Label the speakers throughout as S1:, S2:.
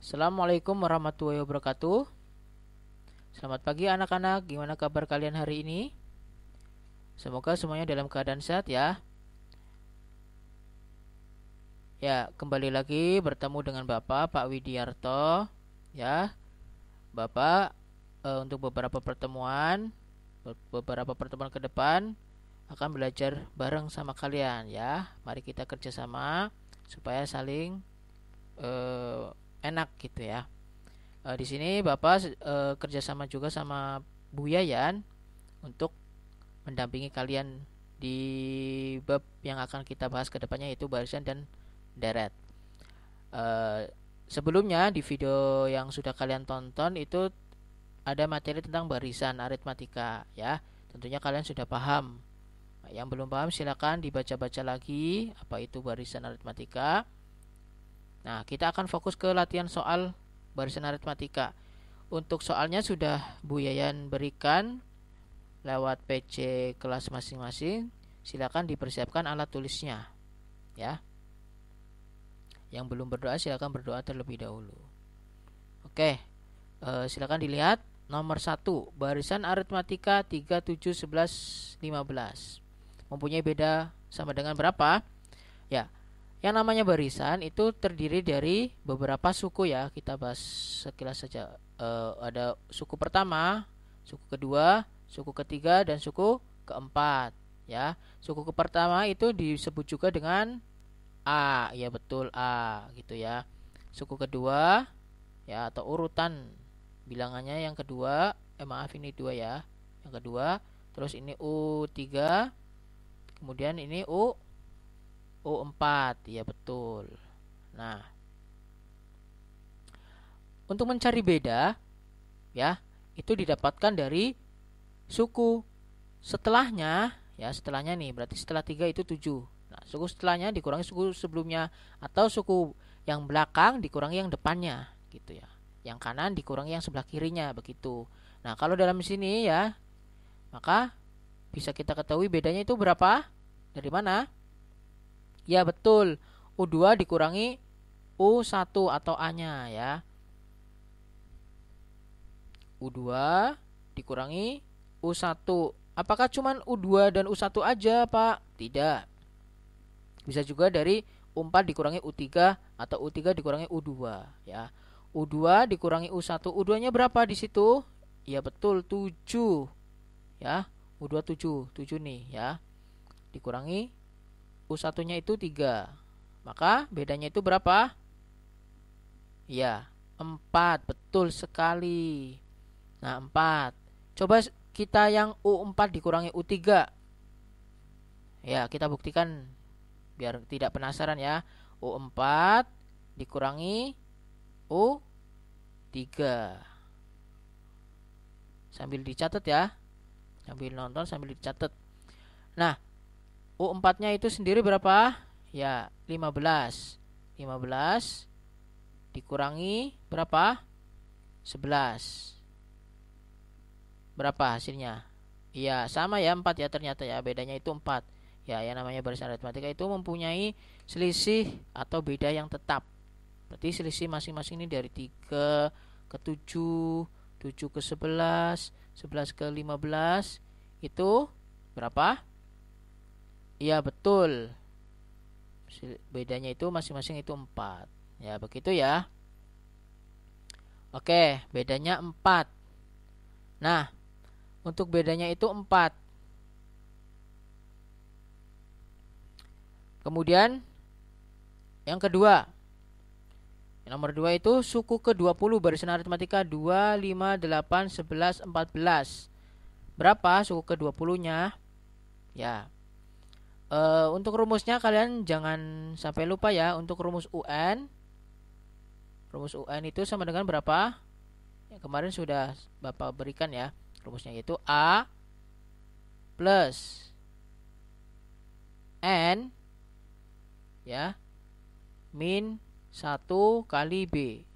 S1: Assalamualaikum warahmatullahi wabarakatuh. Selamat pagi anak-anak, gimana kabar kalian hari ini? Semoga semuanya dalam keadaan sehat ya. Ya, kembali lagi bertemu dengan Bapak, Pak Widiarto. Ya, Bapak untuk beberapa pertemuan ke depan akan belajar bareng sama kalian ya. Mari kita kerjasama supaya saling enak gitu ya. Di sini Bapak kerjasama juga sama Bu Yayan untuk mendampingi kalian di bab yang akan kita bahas ke depannya, yaitu barisan dan deret. Sebelumnya di video yang sudah kalian tonton itu ada materi tentang barisan aritmatika ya. Tentunya kalian sudah paham. Yang belum paham silakan dibaca-baca lagi apa itu barisan aritmatika. Nah, kita akan fokus ke latihan soal barisan aritmatika. Untuk soalnya sudah Bu Yayan berikan lewat PC kelas masing-masing. Silakan dipersiapkan alat tulisnya ya. Yang belum berdoa silakan berdoa terlebih dahulu. Oke, silakan dilihat nomor 1, barisan aritmatika 3, 7, 11, 15 mempunyai beda sama dengan berapa? Ya, yang namanya barisan itu terdiri dari beberapa suku ya. Kita bahas sekilas saja. Ada suku pertama, suku kedua, suku ketiga, dan suku keempat ya. Suku pertama itu disebut juga dengan A, ya betul A gitu ya. Suku kedua ya, atau urutan bilangannya yang kedua, maaf ini 2 ya. Yang kedua, terus ini U3, kemudian ini U4, ya betul. Nah, untuk mencari beda ya, itu didapatkan dari suku setelahnya ya. Setelahnya nih berarti setelah 3 itu 7. Nah, suku setelahnya dikurangi suku sebelumnya, atau suku yang belakang dikurangi yang depannya gitu ya. Yang kanan dikurangi yang sebelah kirinya begitu. Nah, kalau dalam sini ya, maka bisa kita ketahui bedanya itu berapa? Dari mana? Ya betul, U2 dikurangi U1 atau A-nya ya. U2 dikurangi U1. Apakah cuman U2 dan U1 aja, Pak? Tidak. Bisa juga dari U4 dikurangi U3 atau U3 dikurangi U2 ya. U2 dikurangi U1. U2-nya berapa di situ? Ya betul, 7. Ya, U2 7. 7 nih ya. Dikurangi U1-nya itu 3. Maka bedanya itu berapa? Ya, 4. Betul sekali. Nah, 4. Coba kita yang U4 dikurangi U3. Ya, kita buktikan biar tidak penasaran ya. U4 dikurangi U3. Sambil dicatat ya. Sambil nonton sambil dicatat. Nah, U4-nya itu sendiri berapa? Ya, 15. 15 dikurangi berapa? 11. Berapa hasilnya? Iya, sama ya, 4 ya ternyata ya. Bedanya itu 4. Ya, yang namanya barisan aritmatika itu mempunyai selisih atau beda yang tetap. Berarti selisih masing-masing ini dari 3 ke 7, 7 ke 11, 11 ke 15. Itu berapa? Iya, betul. Bedanya itu masing-masing itu 4. Ya, begitu ya. Oke, bedanya 4. Nah, untuk bedanya itu 4. Kemudian yang kedua, yang nomor 2 itu suku ke-20 barisan aritmatika 2, 5, 8, 11, 14. Berapa suku ke-20-nya? Ya. Untuk rumusnya kalian jangan sampai lupa ya. Untuk rumus UN, rumus UN itu sama dengan berapa? Yang kemarin sudah Bapak berikan ya. Rumusnya yaitu A plus N ya min 1 kali B.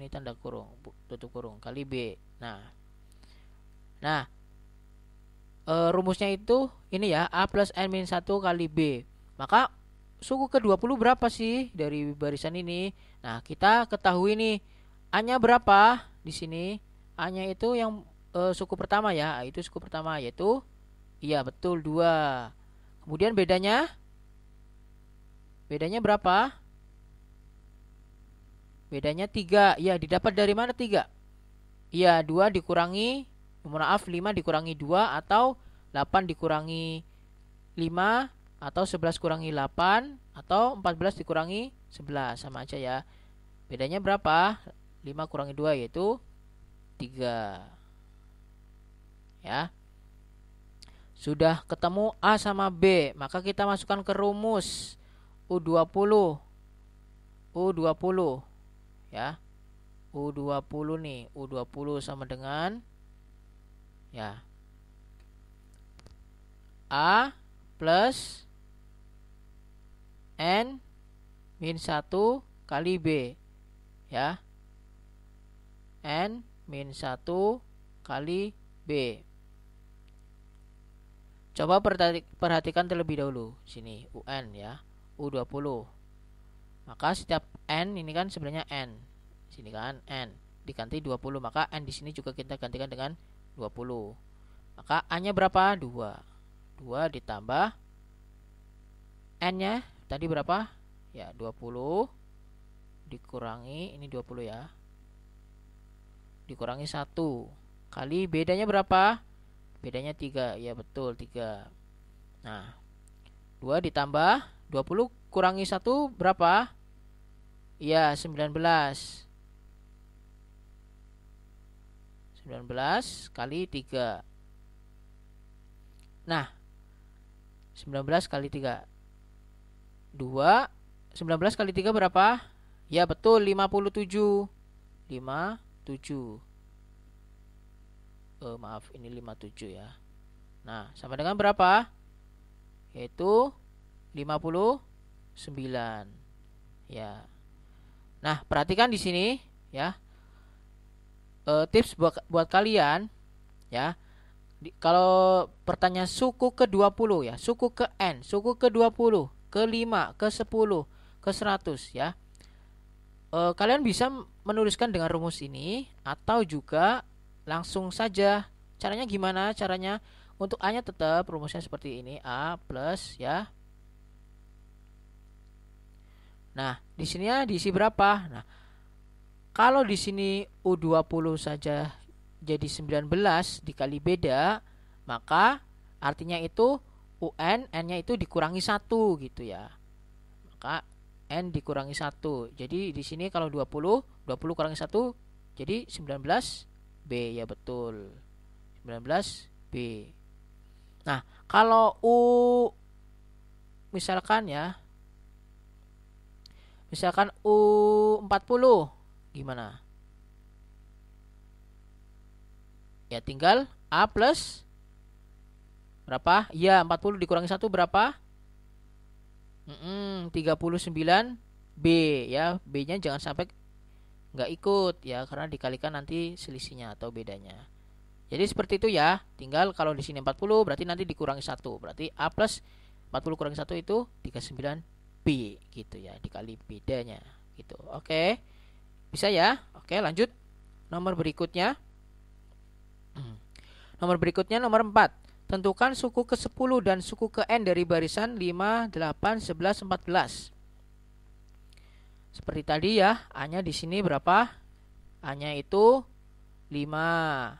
S1: Ini tanda kurung, tutup kurung, kali B. Nah, rumusnya itu ini ya, A plus N min 1 kali B. Maka suku ke-20 berapa sih dari barisan ini? Nah, kita ketahui nih A-nya berapa di sini? A-nya itu yang suku pertama ya. Itu suku pertama yaitu iya betul 2. Kemudian bedanya berapa? Bedanya 3. Ya, didapat dari mana 3? Iya, 2 dikurangi, mohon maaf 5 dikurangi 2 atau 8 dikurangi 5 atau 11 kurangi 8 atau 14 dikurangi 11 sama aja ya. Bedanya berapa? 5 kurangi 2 yaitu 3. Ya. Sudah ketemu A sama B, maka kita masukkan ke rumus U20. U20 ya. U20 nih, U20 sama dengan ya A plus N min 1 kali B ya. N min 1 kali B. Coba perhatikan terlebih dahulu sini UN ya, U20. Maka setiap N ini kan sebenarnya N. Sini kan N diganti 20, maka N di sini juga kita gantikan dengan 20. Maka A-nya berapa? 2. 2 ditambah N-nya tadi berapa? Ya, 20 dikurangi ini 20 ya. Dikurangi 1 kali bedanya berapa? Bedanya 3. Ya betul 3. Nah, 2 ditambah 20 kurangi 1 berapa? Ya 19. 19 kali 3. Nah, 19 kali 3 2. 19 kali 3 berapa? Ya betul 57. 57. Maaf ini 57 ya. Nah, sama dengan berapa? Yaitu 59. Ya. Nah, perhatikan di sini ya. Tips buat kalian ya. Kalau pertanyaan suku ke-20 ya, suku ke N, suku ke-20, ke-5, ke-10, ke-100 ya. Kalian bisa menuliskan dengan rumus ini atau juga langsung saja. Caranya gimana? Caranya untuk A-nya tetap rumusnya seperti ini, A plus ya. Nah, di sini diisi berapa? Nah, kalau di sini U20 saja jadi 19 dikali beda, maka artinya itu UN N-nya itu dikurangi 1 gitu ya. Maka N dikurangi 1. Jadi di sini kalau 20 kurangi 1 jadi 19 B ya betul. 19 B. Nah, kalau U misalkan ya. Misalkan U40 gimana? Ya tinggal A plus berapa? Ya 40 dikurangi 1 berapa? 39 B ya. B-nya jangan sampai nggak ikut ya, karena dikalikan nanti selisihnya atau bedanya. Jadi seperti itu ya. Tinggal kalau di sini 40 berarti nanti dikurangi 1. Berarti A plus 40 kurangi 1 itu 39 B gitu ya, dikali bedanya gitu. Oke. Bisa ya? Oke, lanjut. Nomor berikutnya. Nomor berikutnya nomor 4. Tentukan suku ke-10 dan suku ke N dari barisan 5, 8, 11, 14. Seperti tadi ya, A-nya di sini berapa? A-nya itu 5.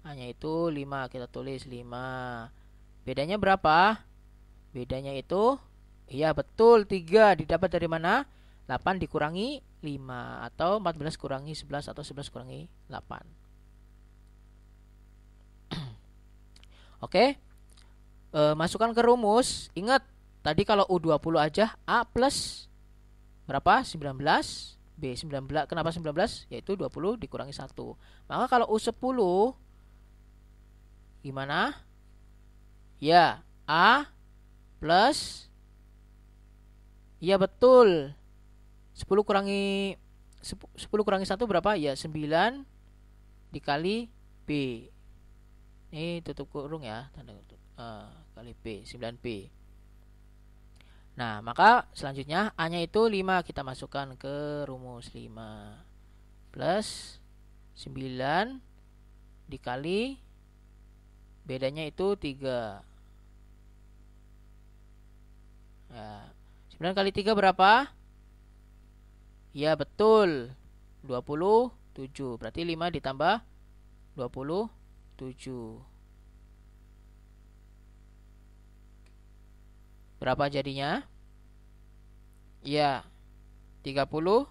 S1: A-nya itu 5, kita tulis 5. Bedanya berapa? Bedanya itu iya betul 3. Didapat dari mana? 8 dikurangi 5 atau 14 kurangi 11 atau 11 kurangi 8. Oke. Masukkan ke rumus. Ingat, tadi kalau U20 aja A plus berapa? 19. B 19. Kenapa 19? Yaitu 20 dikurangi 1. Maka kalau U10 gimana? Ya, A plus iya betul 10 kurangi 1 berapa? Ya 9 dikali B. Ini tutup kurung ya, tanda kali B, 9B. Nah, maka selanjutnya A-nya itu 5 kita masukkan ke rumus 5 plus 9 dikali bedanya itu 3. Ya, 9 kali 3 berapa? Ya betul 27. Berarti 5 ditambah 27. Berapa jadinya? Ya 30.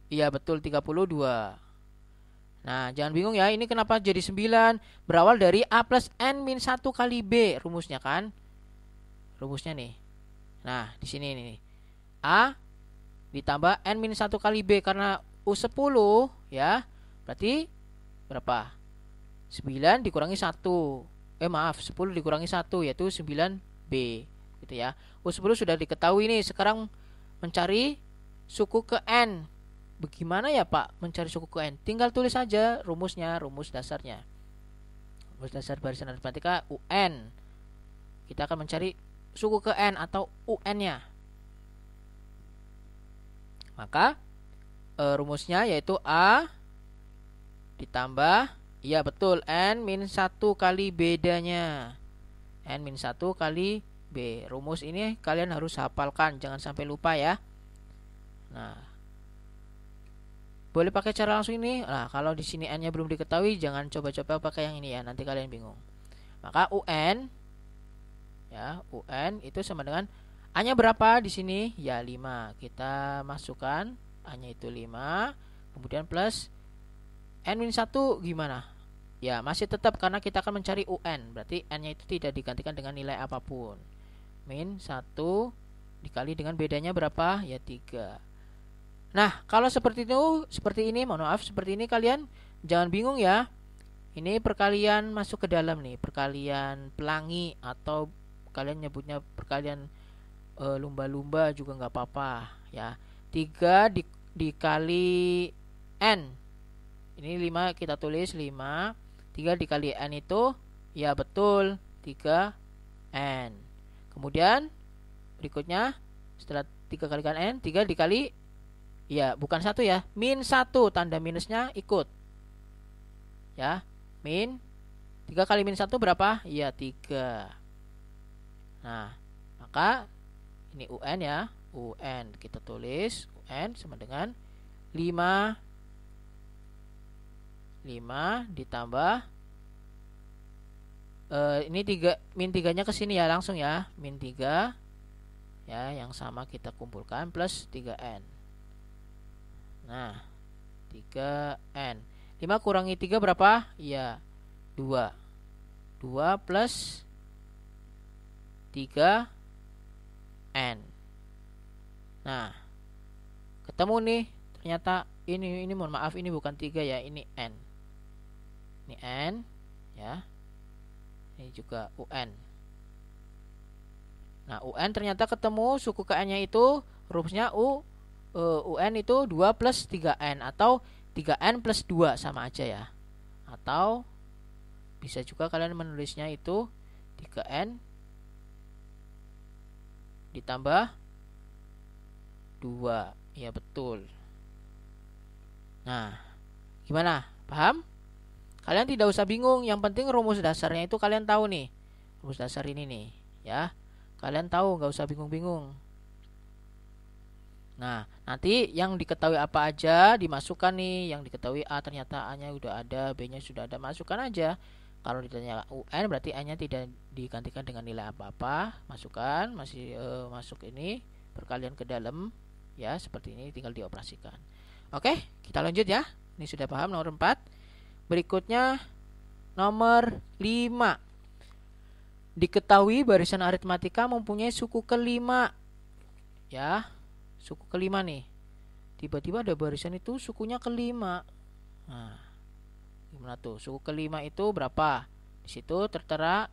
S1: Iya betul 32. Nah jangan bingung ya, ini kenapa jadi 9? Berawal dari A plus N min 1 kali B rumusnya kan. Rumusnya nih. Nah di sini nih A ditambah N min 1 kali B. Karena U10 ya, berarti berapa? 9 dikurangi 1. Maaf 10 dikurangi 1 yaitu 9B gitu ya. U10 sudah diketahui nih. Sekarang mencari suku ke N. Bagaimana ya Pak mencari suku ke N? Tinggal tulis saja rumusnya, rumus dasarnya. Rumus dasar barisan aritmatika UN. Kita akan mencari suku ke N atau UN-nya. Maka rumusnya yaitu A ditambah, iya betul, N min 1 kali bedanya. N min 1 kali B. Rumus ini kalian harus hafalkan, jangan sampai lupa ya. Nah, boleh pakai cara langsung ini. Nah, kalau di sini N-nya belum diketahui, jangan coba-coba pakai yang ini ya, nanti kalian bingung. Maka UN ya, UN itu sama dengan A-nya berapa di sini? Ya 5. Kita masukkan A-nya itu 5, kemudian plus N-1 gimana? Ya, masih tetap karena kita akan mencari UN. Berarti N-nya itu tidak digantikan dengan nilai apapun. Min 1 dikali dengan bedanya berapa? Ya 3. Nah, kalau seperti itu, seperti ini, mohon maaf, seperti ini kalian jangan bingung ya. Ini perkalian masuk ke dalam nih, perkalian pelangi atau kalian nyebutnya perkalian lumba-lumba juga nggak apa-apa ya. 3 dikali N. Ini 5 kita tulis 5. 3 dikali N itu ya betul 3N. Kemudian berikutnya setelah 3 kalikan N, 3 dikali, ya bukan 1 ya, min 1, tanda minusnya ikut ya, min 3 kali min 1 berapa? Ya 3. Nah maka ini UN ya, UN kita tulis UN sama dengan 5 ditambah ini 3, min 3 nya ke sini ya langsung ya, min 3 ya, yang sama kita kumpulkan plus 3N. Nah 3N, 5 kurangi 3 berapa? Ya 2. 2 plus 3N. Nah ketemu nih, ternyata ini mohon maaf, ini bukan 3 ya, ini N. Ini N ya, ini juga UN. Nah UN ternyata ketemu suku ke N nya itu rumusnya UN itu 2 plus 3N atau 3N plus 2 sama aja ya. Atau bisa juga kalian menulisnya itu 3N ditambah 2. Ya betul. Nah gimana? Paham? Kalian tidak usah bingung, yang penting rumus dasarnya itu kalian tahu nih. Rumus dasar ini nih ya, kalian tahu, nggak usah bingung-bingung. Nah, nanti yang diketahui apa aja dimasukkan nih. Yang diketahui A ternyata A-nya udah ada, B-nya sudah ada, masukkan aja. Kalau ditanya UN berarti A-nya tidak digantikan dengan nilai apa-apa, masukkan, masih masuk ini perkalian ke dalam ya, seperti ini tinggal dioperasikan. Oke, kita lanjut ya. Ini sudah paham nomor 4. Berikutnya nomor 5. Diketahui barisan aritmatika mempunyai suku kelima. Ya, suku kelima nih. Tiba-tiba ada barisan itu sukunya kelima. Nah, gimana tuh? Suku kelima itu berapa? Di situ tertera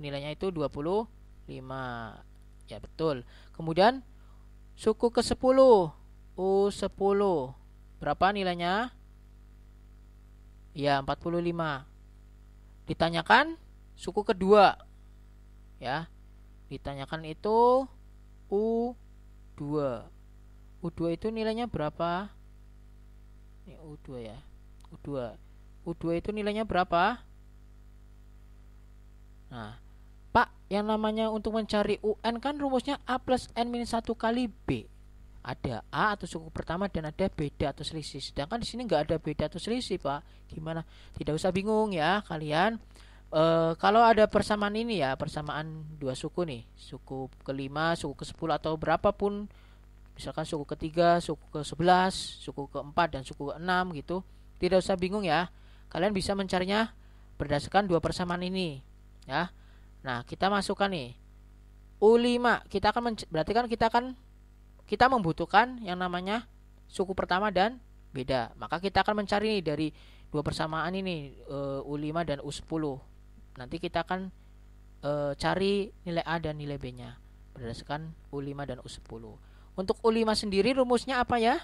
S1: nilainya itu 25. Ya, betul. Kemudian suku ke-10, U10. Berapa nilainya? Ya, 45. ditanyakan suku kedua ya. Ditanyakan itu U2. U2 itu nilainya berapa? Ini U2 ya. U2. U2 itu nilainya berapa? Nah, Pak, yang namanya untuk mencari UN kan rumusnya A plus N minus 1 kali B. Ada A atau suku pertama dan ada beda atau selisih. Sedangkan di sini nggak ada beda atau selisih, Pak. Gimana? Tidak usah bingung ya kalian. Kalau ada persamaan ini ya, persamaan dua suku nih, suku kelima, suku ke-10 atau berapapun, misalkan suku ketiga, suku ke-11, suku keempat dan suku ke-6 gitu. Tidak usah bingung ya. Kalian bisa mencarinya berdasarkan dua persamaan ini ya. Nah, kita masukkan nih U5. Kita akan berarti kan kita membutuhkan yang namanya suku pertama dan beda. Maka kita akan mencari nih dari dua persamaan ini, U5 dan U10. Nanti kita akan cari nilai A dan nilai B-nya berdasarkan U5 dan U10. Untuk U5 sendiri rumusnya apa ya?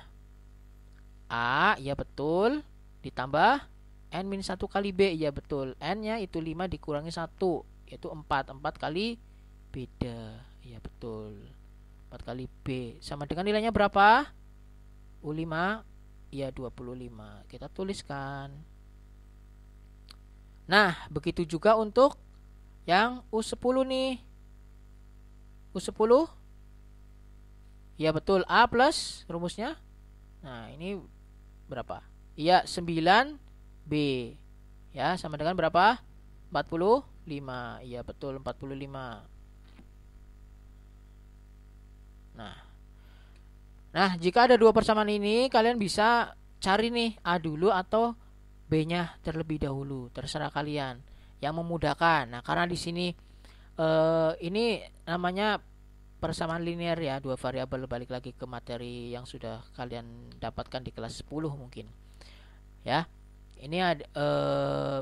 S1: A, ya betul, ditambah N minus 1 kali B, ya betul. N-nya itu 5 dikurangi 1, yaitu 4. 4 kali beda, ya betul. 4 kali B sama dengan nilainya berapa? U5, ya 25. Kita tuliskan. Nah, begitu juga untuk yang U10 nih. U10, ya betul, A plus rumusnya. Nah, ini berapa? Iya, 9B. Ya, sama dengan berapa? 45. Iya, betul, 45. Nah, jika ada dua persamaan ini, kalian bisa cari nih A dulu atau B-nya terlebih dahulu, terserah kalian. Yang memudahkan. Nah, karena di sini ini namanya persamaan linear ya, dua variabel, balik lagi ke materi yang sudah kalian dapatkan di kelas 10 mungkin. Ya. Ini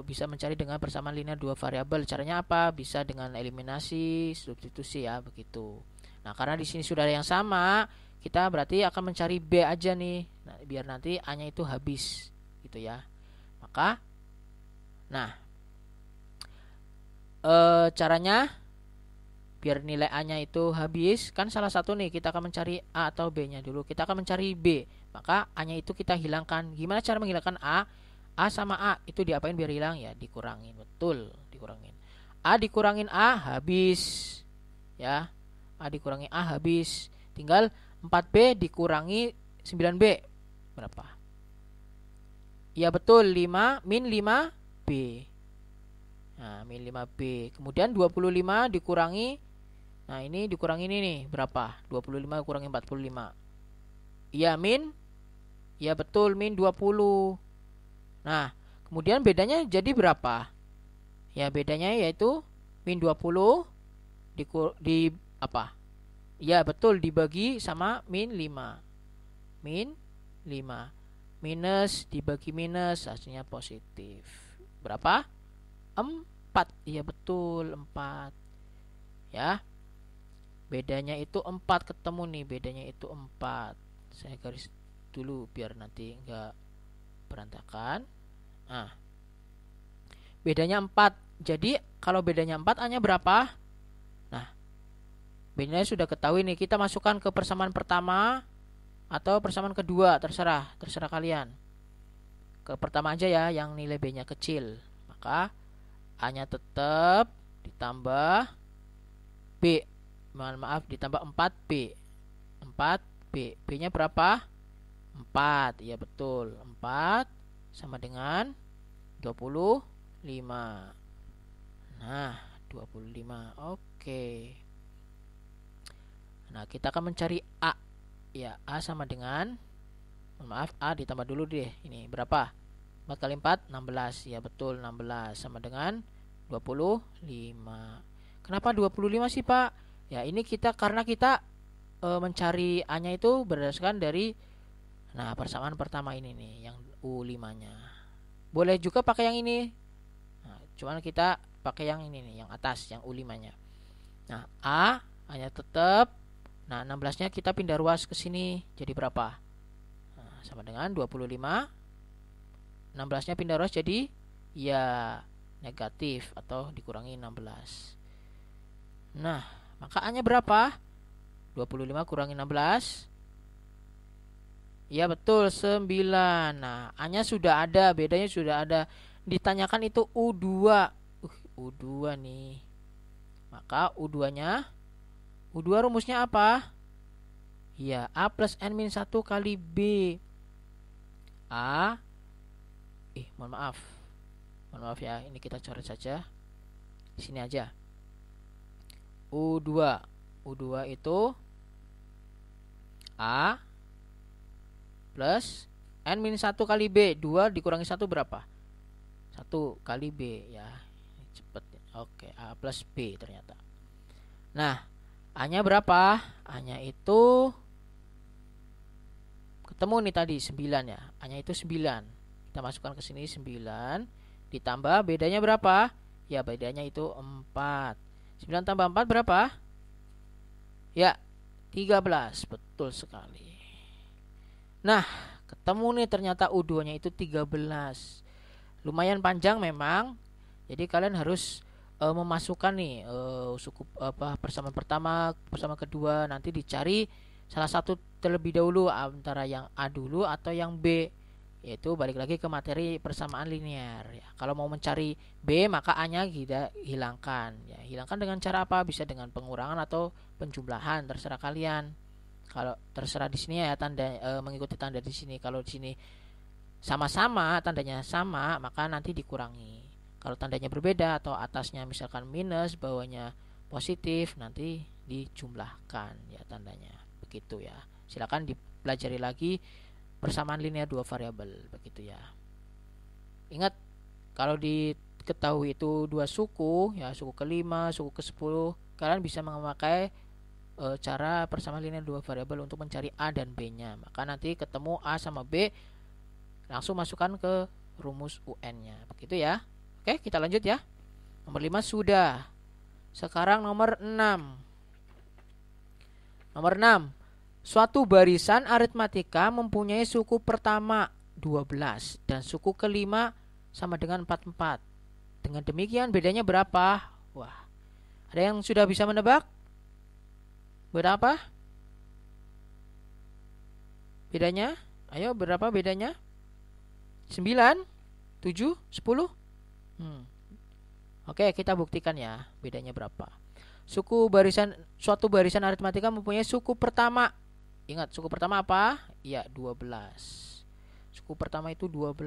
S1: bisa mencari dengan persamaan linear dua variabel. Caranya apa? Bisa dengan eliminasi, substitusi ya, begitu. Nah, karena di sini sudah ada yang sama, kita berarti akan mencari B aja nih. Nah, biar nanti A-nya itu habis gitu ya. Maka caranya biar nilai A-nya itu habis, kan salah satu nih kita akan mencari A atau B-nya dulu. Kita akan mencari B. Maka A-nya itu kita hilangkan. Gimana cara menghilangkan A? A sama A itu diapain biar hilang ya? Dikurangin. Betul, dikurangin. A dikurangin A habis. Ya. A dikurangi A habis. Tinggal 4B dikurangi 9B. Berapa? Ya betul, 5 min 5B. Nah, min 5B. Kemudian 25 dikurangi. Nah, ini dikurangi ini nih. Berapa? 25 kurangi 45. Ya, min. Ya betul, min 20. Nah, kemudian bedanya jadi berapa? Ya, bedanya yaitu min 20 di apa? Ya, betul, dibagi sama min 5. Min 5. Minus dibagi minus, hasilnya positif. Berapa? 4. Iya, betul, 4. Ya. Bedanya itu 4 ketemu nih, bedanya itu 4. Saya garis dulu biar nanti enggak berantakan. Nah, bedanya 4. Jadi kalau bedanya 4, A-nya berapa? Nah, bedanya sudah ketahui nih. Kita masukkan ke persamaan pertama atau persamaan kedua, terserah kalian. Ke pertama aja ya, yang nilai B-nya kecil. Maka A-nya tetap ditambah B. Maaf, ditambah 4B. 4B. B-nya berapa? 4. Iya betul. 4 sama dengan 25. Nah, 25. Oke. Nah, kita akan mencari A. Ya, A sama dengan, maaf, A ditambah dulu deh. Ini berapa? 4 kali 4, 16. Ya betul, 16 sama dengan 25. Kenapa 25 sih, Pak? Ya, ini karena kita mencari A-nya itu berdasarkan dari persamaan pertama ini nih, yang U5-nya. Boleh juga pakai yang ini. Nah, cuman kita pakai yang ini nih, yang atas, yang U5-nya. Nah, A-nya tetap. Nah, 16-nya kita pindah ruas ke sini. Jadi berapa? Nah, sama dengan 25. 16-nya pindah ruas jadi ya negatif atau dikurangi 16. Nah, maka A-nya berapa? 25 kurangi 16. Ya betul, 9. Nah, A-nya sudah ada, bedanya sudah ada. Ditanyakan itu U2. U2 nih. Maka U2-nya, U2 rumusnya apa? Ya, A plus N min 1 kali B. A, mohon maaf. Mohon maaf ya, ini kita coret saja. Di sini aja. U2. U2 itu A plus N min 1 kali B. 2 dikurangi 1 berapa? 1 kali B ya. Cepet. Oke, A plus B ternyata. Nah, A-nya berapa? A-nya itu ketemu nih tadi 9 ya. A-nya itu 9. Kita masukkan ke sini 9 ditambah bedanya berapa? Ya, bedanya itu 4. 9 tambah 4 berapa? Ya, 13. Betul sekali. Nah, ketemu nih ternyata U2-nya itu 13. Lumayan panjang memang. Jadi kalian harus memasukkan nih suku persamaan pertama, persamaan kedua, nanti dicari salah satu terlebih dahulu antara yang A dulu atau yang B. Yaitu balik lagi ke materi persamaan linear ya. Kalau mau mencari B maka A-nya kita hilangkan ya. Hilangkan dengan cara apa? Bisa dengan pengurangan atau penjumlahan, terserah kalian. Kalau terserah di sini ya tanda mengikuti tanda di sini. Kalau di sini sama-sama tandanya sama maka nanti dikurangi. Kalau tandanya berbeda atau atasnya misalkan minus, bawahnya positif, nanti dijumlahkan ya tandanya. Begitu ya. Silakan dipelajari lagi persamaan linear dua variabel begitu ya. Ingat kalau diketahui itu dua suku ya, suku ke-5, suku ke-10, kalian bisa memakai cara persamaan linear dua variabel untuk mencari A dan B-nya. Maka nanti ketemu A sama B, langsung masukkan ke rumus UN-nya. Begitu ya. Oke, kita lanjut ya. Nomor 5 sudah. Sekarang nomor 6. Nomor 6. Suatu barisan aritmatika mempunyai suku pertama 12 dan suku kelima sama dengan 44. Dengan demikian bedanya berapa? Wah, ada yang sudah bisa menebak? Berapa? Bedanya? Ayo, berapa bedanya? 9, 7, 10? Oke, kita buktikan ya bedanya berapa. Suatu barisan aritmatika mempunyai suku pertama. Ingat, suku pertama apa? Ya, 12. Suku pertama itu 12.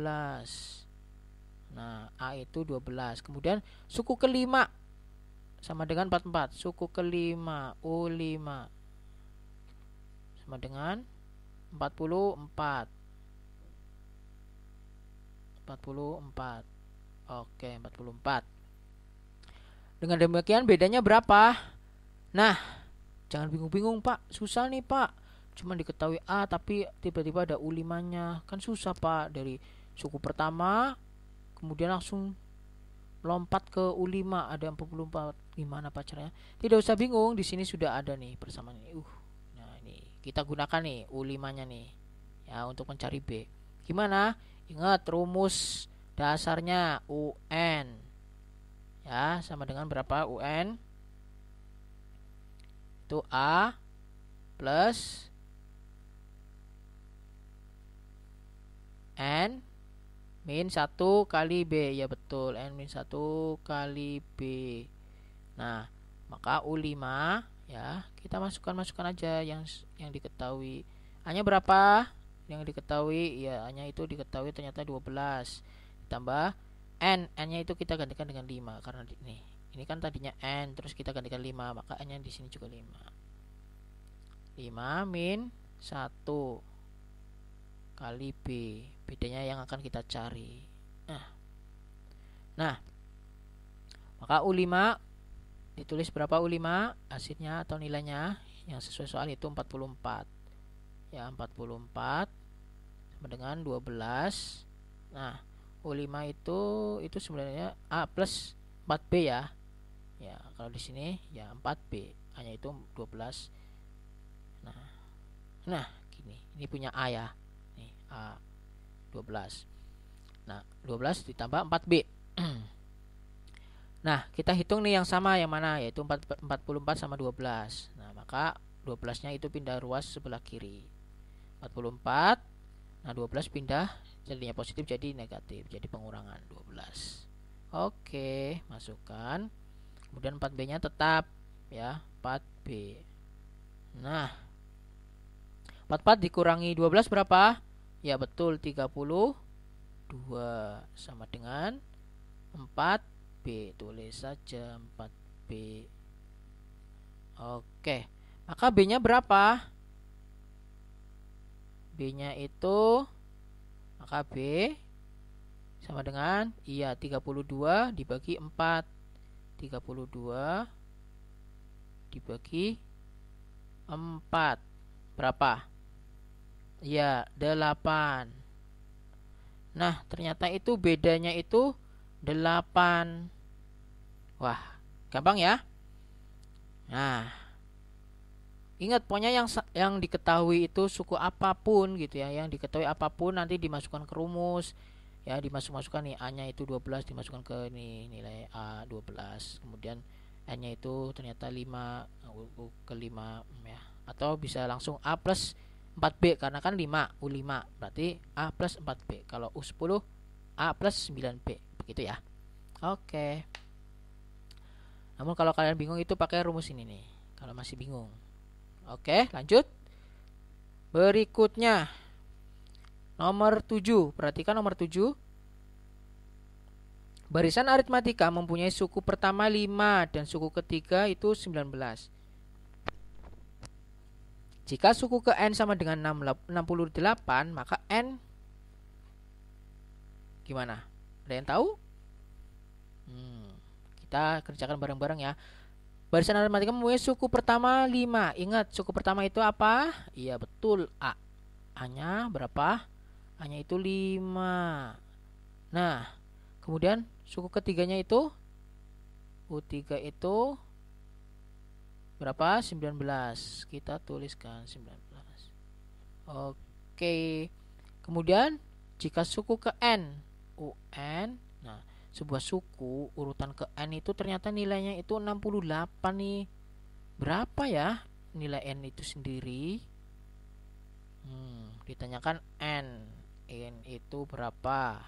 S1: Nah, A itu 12. Kemudian suku kelima sama dengan 44. Suku kelima U5 sama dengan 44. 44. Oke, 44. Dengan demikian bedanya berapa? Nah, jangan bingung-bingung Pak. Susah nih Pak. Cuma diketahui A tapi tiba-tiba ada U5-nya. Kan susah Pak. Dari suku pertama kemudian langsung lompat ke U5 ada 44. Gimana Pak caranya? Tidak usah bingung, di sini sudah ada nih persamaan ini. Nah, ini kita gunakan nih U5-nya nih. Ya, untuk mencari B. Gimana? Ingat rumus dasarnya UN. Ya, sama dengan berapa UN? Itu A plus N min 1 kali B. Ya betul, N min 1 kali B. Nah, maka U5 ya, kita masukkan aja yang diketahui. A-nya berapa? Yang diketahui ya, A-nya itu diketahui ternyata 12. Ditambah N-nya itu kita gantikan dengan 5 karena ini kan tadinya N, terus kita gantikan 5, maka N-nya di sini juga 5. 5 min 1 kali B. Bedanya yang akan kita cari. Nah, maka U5 ditulis berapa U5? Hasilnya atau nilainya yang sesuai soal itu 44. Ya, 44 sama dengan 12. Nah, U5 itu sebenarnya A plus 4B ya. Ya, kalau di sini ya 4B, A-nya itu 12. Nah, gini. Ini punya A ya. Nih, A 12. Nah, 12 ditambah 4B. Nah, kita hitung nih yang sama, yang mana, yaitu 44 sama 12. Nah, maka 12-nya itu pindah ruas sebelah kiri. 44, nah 12 pindah, jadinya positif jadi negatif, jadi pengurangan 12. Oke, masukkan. Kemudian 4B-nya tetap ya, 4B. Nah, 44 dikurangi 12 berapa? Ya betul, 32 sama dengan 4B. Tulis saja 4B. Oke, maka B-nya berapa? B-nya itu, maka B sama dengan, iya 32 dibagi 4. 32 dibagi 4 berapa? Ya 8. Nah ternyata itu bedanya itu 8. Wah gampang ya. Nah ingat pokoknya yang diketahui itu suku apapun gitu ya, yang diketahui apapun nanti dimasukkan ke rumus ya, dimasukkan nih A nya itu 12 dimasukkan ke nih nilai A 12, kemudian N nya itu ternyata 5 ke 5 ya, atau bisa langsung A plus 4B karena kan 5 U5 berarti A plus 4B, kalau U10 A plus 9B begitu ya. Oke, namun kalau kalian bingung itu pakai rumus ini nih kalau masih bingung. Oke, lanjut. Berikutnya nomor 7. Perhatikan nomor 7. Barisan aritmatika mempunyai suku pertama 5 dan suku ketiga itu 19. Jika suku ke N sama dengan 68, maka N gimana? Ada yang tahu? Kita kerjakan bareng-bareng ya. Barisan aritmatika mempunyai suku pertama 5. Ingat, suku pertama itu apa? Iya, betul, A. A-nya berapa? A-nya itu 5. Nah, kemudian suku ketiganya itu U3 itu berapa? 19. Kita tuliskan 19. Oke. Kemudian jika suku ke N, UN, nah sebuah suku urutan ke N itu ternyata nilainya itu 68 nih. Berapa ya nilai N itu sendiri? Ditanyakan N itu berapa?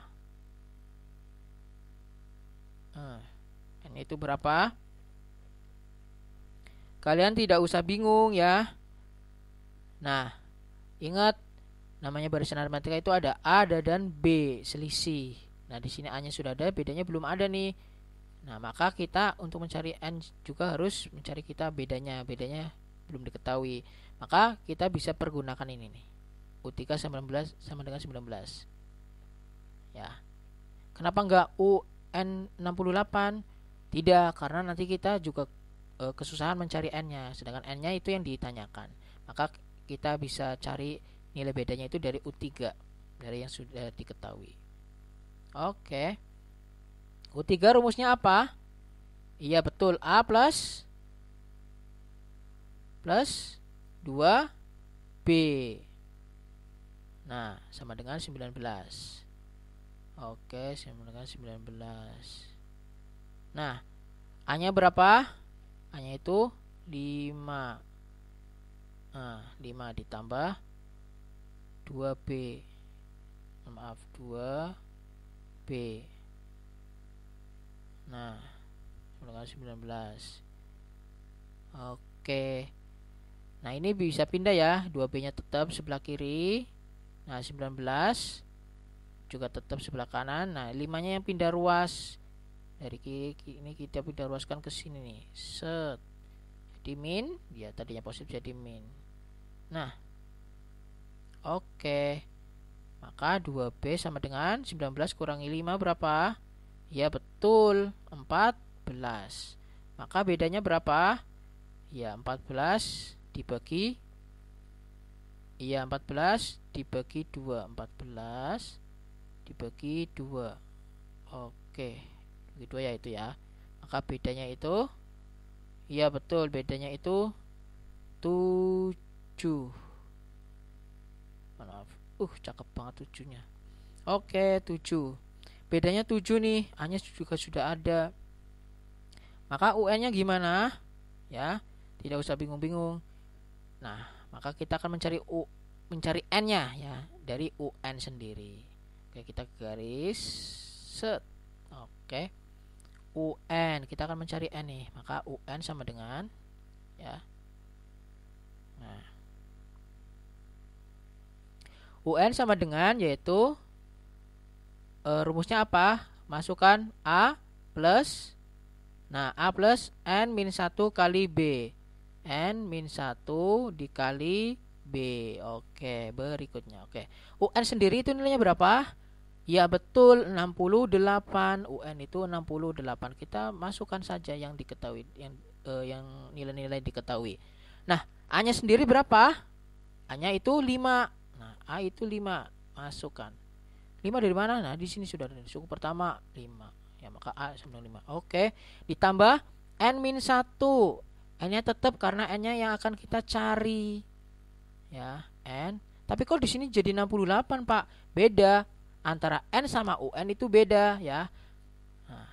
S1: N itu berapa? Kalian tidak usah bingung ya. Nah, ingat namanya barisan aritmatika itu ada A dan B selisih. Nah, di sini A-nya sudah ada, bedanya belum ada nih. Nah, maka kita untuk mencari N juga harus mencari kita bedanya. Bedanya belum diketahui. Maka kita bisa pergunakan ini nih. U3 19 sama dengan 19. Ya. Kenapa enggak UN 68? Tidak, karena nanti kita juga kesusahan mencari N-nya, sedangkan N-nya itu yang ditanyakan. Maka kita bisa cari nilai bedanya itu dari U3, dari yang sudah diketahui. Oke. U3 rumusnya apa? Iya betul, A plus 2B. Nah, sama dengan 19. Oke, sama dengan 19. Nah, A-nya berapa? A-nya itu 5. Nah, 5 ditambah 2B. Maaf, 2B. Nah, sama dengan 19. Oke. Nah, ini bisa pindah ya. 2B-nya tetap sebelah kiri. Nah, 19 juga tetap sebelah kanan. Nah, 5-nya yang pindah ruas. Dari kiri ini kita pindah ruaskan ke sini nih. Set. Jadi min, ya tadinya positif jadi min. Nah, oke. Maka 2B sama dengan 19 kurangi 5 berapa? Ya betul, 14. Maka bedanya berapa? Ya 14 dibagi 2. 14 dibagi 2. Oke, bagi 2 ya itu ya. Maka bedanya itu, ya betul, bedanya itu 7. Maaf, cakep banget 7-nya. Oke, 7. Bedanya 7 nih, A-nya juga sudah ada. Maka UN-nya gimana? Ya, tidak usah bingung-bingung. Nah, maka kita akan mencari N-nya ya dari UN sendiri. Oke, kita garis set. Oke. UN, kita akan mencari N nih. Maka UN sama dengan ya. Nah, UN sama dengan yaitu rumusnya apa? Masukkan A plus, nah A plus N min 1 kali B, N min 1 dikali B. Oke, berikutnya. Oke, UN sendiri itu nilainya berapa? Ya betul, 68. UN itu 68. Kita masukkan saja yang diketahui, yang nilai-nilai diketahui. Nah, A-nya sendiri berapa? A-nya itu 5. Nah, A itu 5. Masukkan. 5 dari mana? Nah, di sini sudah ada suku pertama 5. Ya, maka A sama dengan 5. Oke. Ditambah N-1. N-nya tetap karena N-nya yang akan kita cari. Ya, N. Tapi kok di sini jadi 68, Pak? Beda. Antara N sama UN itu beda, ya. Nah,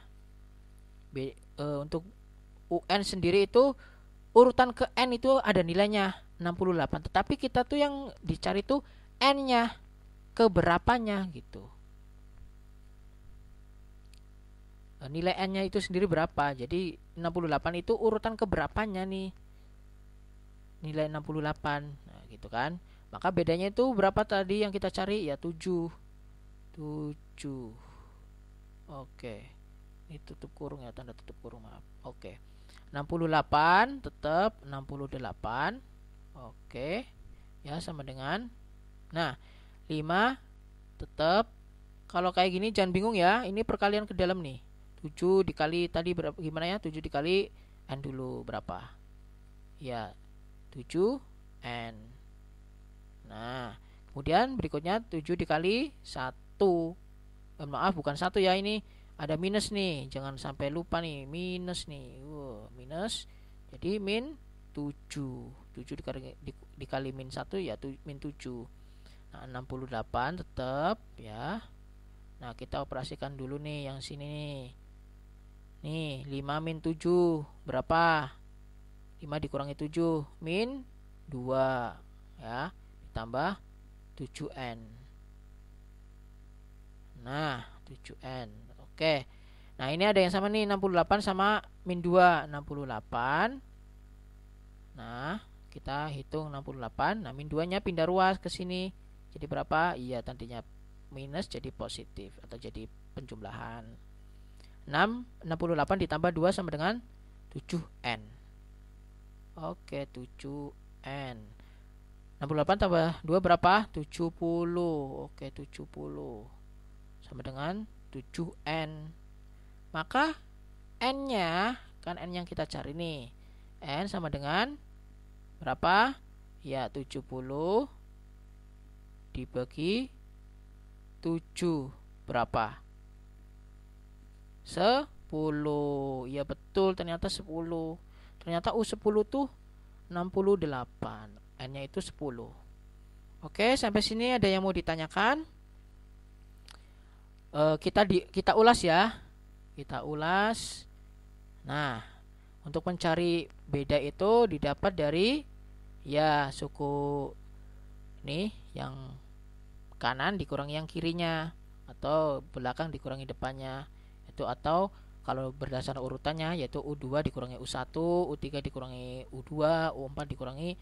S1: untuk UN sendiri itu urutan ke N itu ada nilainya 68. Tetapi kita tuh yang dicari tuh N-nya, keberapanya gitu. Nilai N-nya itu sendiri berapa? Jadi 68 itu urutan keberapanya nih. Nilai 68. Nah, gitu kan. Maka bedanya itu berapa tadi yang kita cari? Ya 7. 7. Oke. Ini tutup kurung ya, tanda tutup kurung, maaf. Oke. 68 tetap 68. Oke. Ya, sama dengan. Nah, 5 tetap. Kalau kayak gini jangan bingung ya. Ini perkalian ke dalam nih. 7 dikali tadi berapa, gimana ya? 7 dikali N dulu berapa? Ya, 7N. Nah, kemudian berikutnya 7 dikali 1. Maaf, bukan 1 ya, ini ada minus nih. Jangan sampai lupa nih, minus nih. Minus. Jadi min 7. 7 dikali min 1 ya min 7. Nah, 68 tetap ya. Nah, kita operasikan dulu nih yang sini nih. Nih, 5 min 7 berapa? 5 dikurangi 7 min 2 ya, ditambah 7N. Nah, 7N. Oke. Nah, ini ada yang sama nih, 68 sama min 2, 68. Nah, kita hitung 68. Nah, min 2-nya pindah ruas ke sini. Jadi berapa? Iya, tadinya minus jadi positif atau jadi penjumlahan. 68 ditambah 2 sama dengan 7N. Oke, 7N. 68 tambah 2 berapa? 70. Oke, 70. Sama dengan 7N. Maka N-nya, kan N yang kita cari nih. N sama dengan berapa? Ya, 70 dibagi 7 berapa? 10. Ya betul, ternyata 10. Ternyata U10 tuh 68. N-nya itu 10. Oke, sampai sini ada yang mau ditanyakan? Kita ulas ya. Kita ulas. Nah, untuk mencari beda itu didapat dari ya suku nih yang kanan dikurangi yang kirinya, atau belakang dikurangi depannya. Itu atau kalau berdasarkan urutannya yaitu U2 dikurangi U1, U3 dikurangi U2, U4 dikurangi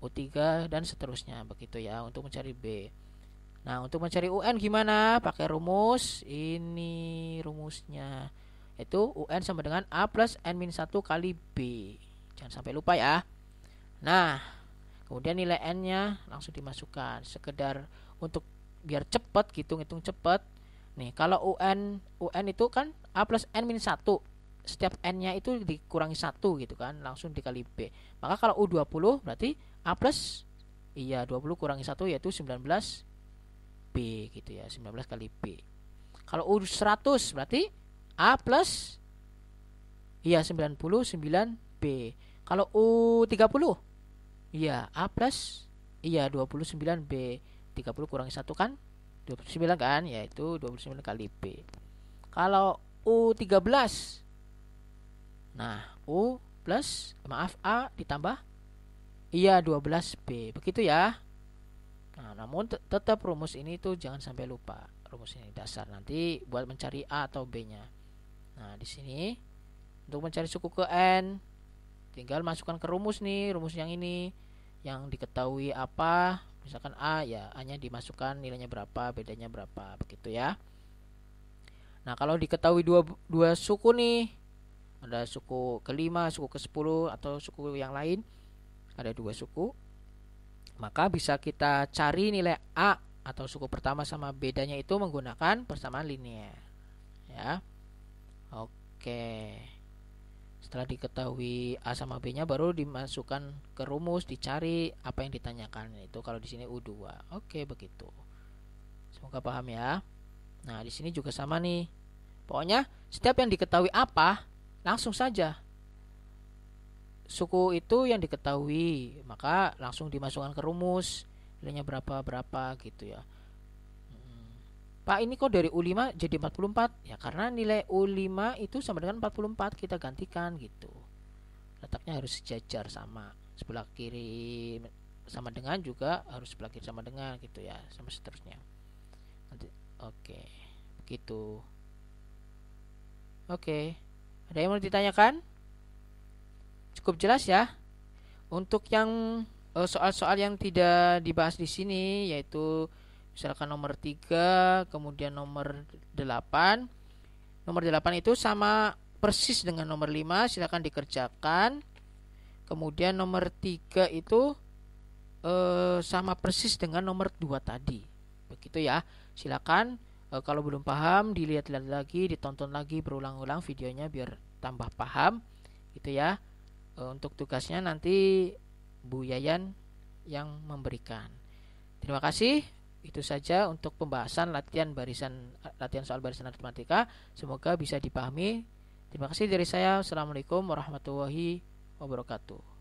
S1: U3 dan seterusnya begitu ya untuk mencari B. Nah, untuk mencari UN gimana? Pakai rumus. Ini rumusnya. Yaitu UN sama dengan A plus N-1 kali B. Jangan sampai lupa ya. Nah, kemudian nilai N-nya langsung dimasukkan. Sekedar untuk biar cepat gitu, ngitung cepat. Nih, kalau UN itu kan A plus N-1. Setiap N-nya itu dikurangi 1 gitu kan. Langsung dikali B. Maka kalau U20 berarti A plus, iya 20 kurangi 1 yaitu 19 B gitu ya, 19 kali B. Kalau U100 berarti A plus, iya 99 B. Kalau U30 iya A plus, iya 29 B. 30 kurangi 1 kan 29 kan, yaitu 29 kali B. Kalau U13 Nah, A ditambah 12B. Begitu ya. Nah, namun tetap rumus ini tuh jangan sampai lupa. Rumus ini dasar nanti buat mencari A atau B-nya. Nah, di sini untuk mencari suku ke N tinggal masukkan ke rumus nih, rumus yang ini. Yang diketahui apa? Misalkan A, ya A-nya dimasukkan nilainya berapa, bedanya berapa, begitu ya. Nah, kalau diketahui dua suku nih, ada suku ke-5, suku ke-10 atau suku yang lain, ada dua suku, maka bisa kita cari nilai A atau suku pertama sama bedanya itu menggunakan persamaan linear. Ya. Oke. Setelah diketahui A sama B-nya baru dimasukkan ke rumus, dicari apa yang ditanyakan. Itu kalau di sini U2. Oke, begitu. Semoga paham ya. Nah, di sini juga sama nih. Pokoknya setiap yang diketahui apa, langsung saja suku itu yang diketahui, maka langsung dimasukkan ke rumus. Nilainya berapa gitu ya. Pak, ini kok dari U5 jadi 44? Ya karena nilai U5 itu sama dengan 44, kita gantikan gitu. Letaknya harus sejajar sama. Sebelah kiri sama dengan juga harus sebelah kiri sama dengan gitu ya, sama seterusnya. Nanti oke. Begitu. Oke. Ada yang mau ditanyakan? Cukup jelas ya. Untuk yang soal-soal yang tidak dibahas di sini yaitu misalkan nomor 3, kemudian nomor 8. Nomor 8 itu sama persis dengan nomor 5, silakan dikerjakan. Kemudian nomor 3 itu sama persis dengan nomor 2 tadi. Begitu ya. Silakan kalau belum paham dilihat-lihat lagi, ditonton lagi berulang-ulang videonya biar tambah paham gitu ya. Untuk tugasnya nanti Bu Yayan yang memberikan. Terima kasih. Itu saja untuk pembahasan latihan soal barisan aritmatika. Semoga bisa dipahami. Terima kasih dari saya. Assalamualaikum warahmatullahi wabarakatuh.